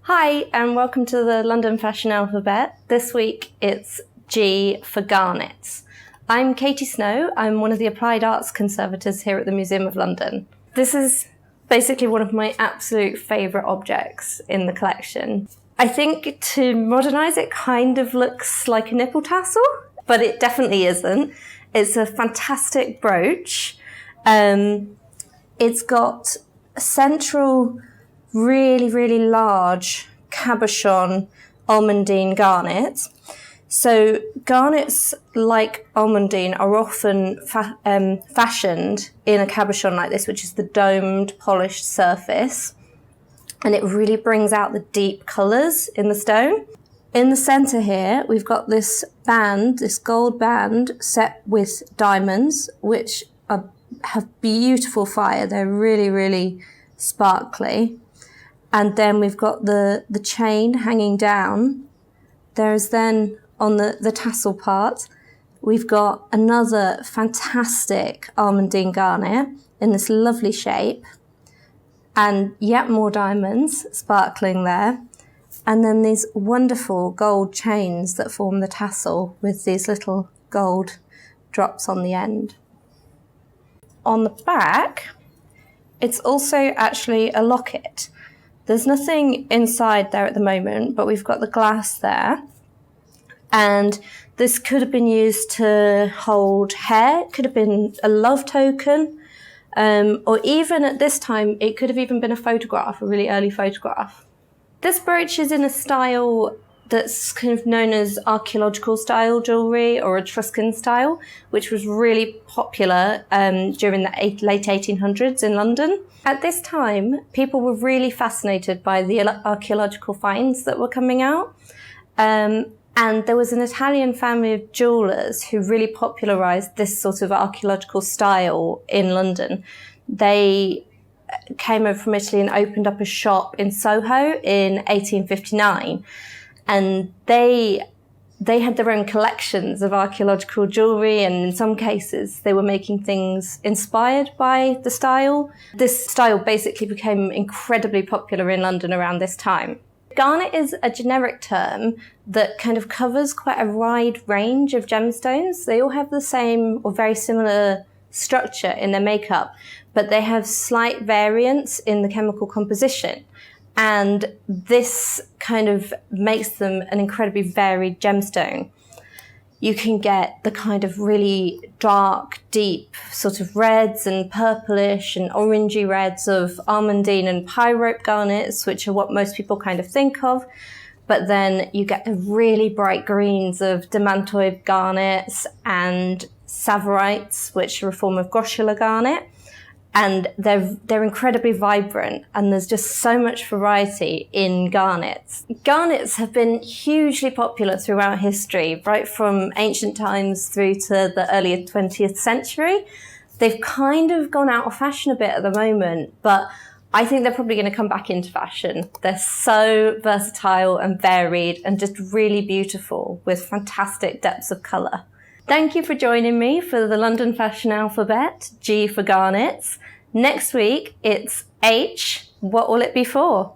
Hi and welcome to the London Fashion Alphabet. This week it's G for garnets. I'm Katie Snow. I'm one of the Applied Arts Conservators here at the Museum of London. This is basically one of my absolute favourite objects in the collection. I think to modernise it kind of looks like a nipple tassel, but it definitely isn't. It's a fantastic brooch. It's got a central really large cabochon almondine garnet. So garnets like almondine are often fashioned in a cabochon like this, which is the domed polished surface, and it really brings out the deep colours in the stone. In the centre here we've got this band, this gold band set with diamonds, which have beautiful fire. They're really sparkly. And then we've got the chain hanging down. There's then, on the tassel part, we've got another fantastic almondine garnet in this lovely shape. And yet more diamonds sparkling there. And then these wonderful gold chains that form the tassel with these little gold drops on the end. On the back, it's also actually a locket. There's nothing inside there at the moment, but we've got the glass there. And this could have been used to hold hair. It could have been a love token. Or even at this time, it could have even been a photograph, a really early photograph. This brooch is in a style that's kind of known as archaeological style jewellery or Etruscan style, which was really popular during the late 1800s in London. At this time, people were really fascinated by the archaeological finds that were coming out. And there was an Italian family of jewellers who really popularised this sort of archaeological style in London. They came over from Italy and opened up a shop in Soho in 1859. And they had their own collections of archaeological jewellery, and in some cases they were making things inspired by the style. This style basically became incredibly popular in London around this time. Garnet is a generic term that kind of covers quite a wide range of gemstones. They all have the same or very similar structure in their makeup, but they have slight variants in the chemical composition. And this kind of makes them an incredibly varied gemstone. You can get the kind of really dark, deep sort of reds and purplish and orangey reds of almondine and pyrope garnets, which are what most people kind of think of. But then you get the really bright greens of demantoid garnets and savorites, which are a form of grossular garnet. And they're incredibly vibrant, and there's just so much variety in garnets. Garnets have been hugely popular throughout history, right from ancient times through to the earlier 20th century. They've kind of gone out of fashion a bit at the moment, but I think they're probably going to come back into fashion. They're so versatile and varied and just really beautiful with fantastic depths of colour. Thank you for joining me for the London Fashion Alphabet, G for garnets. Next week, it's H. What will it be for?